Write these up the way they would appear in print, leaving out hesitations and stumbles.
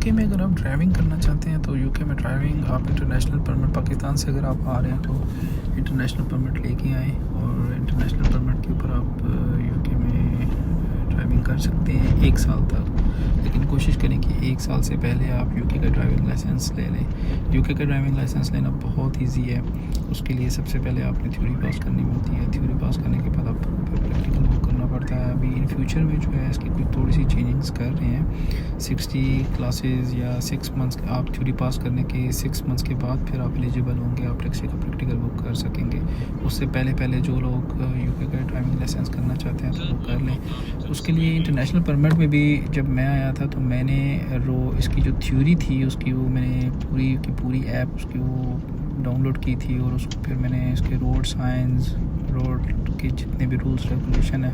UK में अगर आप ड्राइविंग करना चाहते हैं तो यूके में ड्राइविंग आप इंटरनेशनल परमिट, पाकिस्तान से अगर आप आ रहे हैं तो इंटरनेशनल परमिट लेके आएँ और इंटरनेशनल परमिट के ऊपर आप यूके में ड्राइविंग कर सकते हैं 1 साल तक। लेकिन कोशिश करें कि 1 साल से पहले आप यूके का ड्राइविंग लाइसेंस ले लें। यूके का ड्राइविंग लाइसेंस लेना बहुत ईजी है। उसके लिए सबसे पहले आपने थ्योरी पास करनी होती है। थ्योरी पास करने के बाद आपको प्रैक्टिकल वर्क करना पड़ता है। अभी इन फ्यूचर में जो है इसकी कुछ थोड़ी सी चेंजिंग्स कर रहे हैं। 60 क्लासेस या 6 मंथ्स आप थ्योरी पास करने के 6 मंथ्स के बाद फिर आप एलिजिबल होंगे, आप टैक्सी का प्रैक्टिकल वर्क कर सकेंगे। उससे पहले जो लोग यूके का ड्राइविंग लाइसेंस करना चाहते हैं तो वो कर लें। उसके लिए इंटरनेशनल परमिट में भी जब मैं आया था तो मैंने इसकी जो थ्योरी थी उसकी वो मैंने पूरी की पूरी ऐप उसकी वो डाउनलोड की थी और उसको फिर मैंने इसके रोड साइंस, रोड के जितने भी रूल्स रेगुलेशन है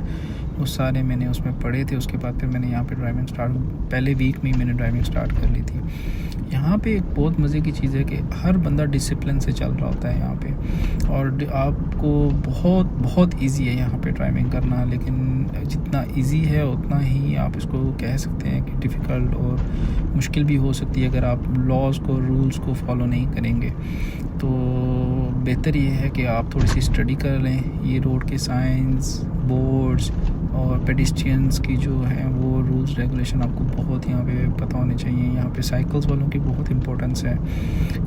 वो सारे मैंने उसमें पढ़े थे। उसके बाद फिर मैंने यहाँ पे ड्राइविंग स्टार्ट, पहले वीक में ही मैंने ड्राइविंग स्टार्ट कर ली थी। यहाँ पे एक बहुत मज़े की चीज़ है कि हर बंदा डिसिप्लिन से चल रहा होता है यहाँ पे और आपको बहुत इजी है यहाँ पे ड्राइविंग करना। लेकिन जितना इजी है उतना ही आप इसको कह सकते हैं कि डिफ़िकल्ट और मुश्किल भी हो सकती है अगर आप लॉज़ को, रूल्स को फॉलो नहीं करेंगे। तो बेहतर ये है कि आप थोड़ी सी स्टडी कर लें, ये रोड के साइंस, बोर्ड्स और पेडिस्ट्रियंस की जो है वो रूल्स रेगुलेशन आपको बहुत यहाँ पे पता होने चाहिए। यहाँ पे साइकिल्स वालों की बहुत इंपॉर्टेंस है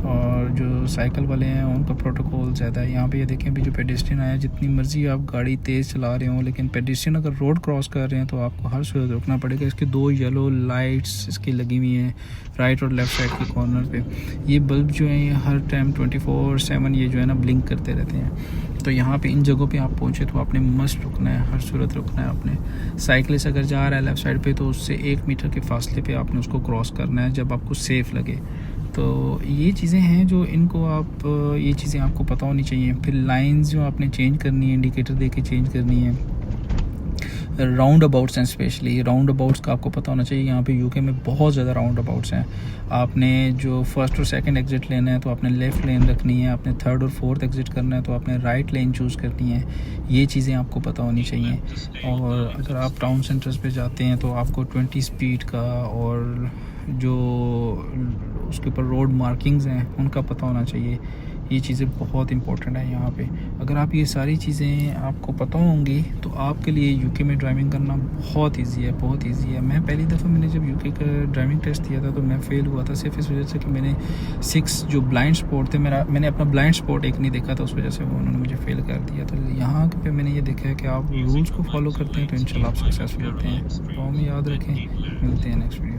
और जो साइकिल वाले हैं उनका प्रोटोकॉल ज़्यादा है। यहाँ पे ये देखें अभी जो पेडिस्ट्रियन आया, जितनी मर्ज़ी आप गाड़ी तेज़ चला रहे हो लेकिन पेडिस्ट्रियन अगर रोड क्रॉस कर रहे हैं तो आपको हर सूरत रुकना पड़ेगा। इसके 2 येलो लाइट्स इसकी लगी हुई हैं राइट और लेफ़्ट साइड के कॉर्नर पे। ये बल्ब जो है ये हर टाइम 24/7 ये जो है ना ब्लिंक करते रहते हैं। तो यहाँ पे इन जगहों पे आप पहुँचे तो आपने मस्ट रुकना है, हर सूरत रुकना है आपने। साइकिलिस्ट अगर जा रहा है लेफ़्ट साइड पे तो उससे 1 मीटर के फासले पे आपने उसको क्रॉस करना है जब आपको सेफ़ लगे। तो ये चीज़ें हैं जो इनको आप ये चीज़ें आपको पता होनी चाहिए। फिर लाइंस जो आपने चेंज करनी है, इंडिकेटर दे के चेंज करनी है। राउंड अबाउट्स हैं, स्पेशली राउंड अबाउट्स का आपको पता होना चाहिए। यहाँ पे यूके में बहुत ज़्यादा राउंड अबाउट्स हैं। आपने जो फर्स्ट और सेकंड एग्ज़िट लेना है तो आपने लेफ़्ट लेन रखनी है, आपने थर्ड और फोर्थ एग्ज़िट करना है तो आपने राइट लेन चूज़ करनी है। ये चीज़ें आपको पता होनी चाहिए। और अगर आप टाउन सेंटर्स पे जाते हैं तो आपको 20 स्पीड का और जो उसके ऊपर रोड मार्किंग्स हैं उनका पता होना चाहिए। ये चीज़ें बहुत इंपॉर्टेंट है यहाँ पे। अगर आप ये सारी चीज़ें आपको पता होंगी तो आपके लिए यूके में ड्राइविंग करना बहुत इजी है, बहुत इजी है। मैं पहली दफ़ा मैंने जब यूके का ड्राइविंग टेस्ट दिया था तो मैं फ़ेल हुआ था सिर्फ इस वजह से कि मैंने 6 जो ब्लाइंड स्पॉट थे, मैंने अपना ब्लाइंड स्पॉट एक नहीं देखा था, उस वजह से उन्होंने मुझे फ़ेल कर दिया। तो यहाँ पे मैंने ये देखा है कि आप रूल्स को फॉलो करते हैं तो इंशाल्लाह आप सक्सेसफुल होते हैं। तो हमें याद रखें, मिलते हैं नेक्स्ट वीडियो।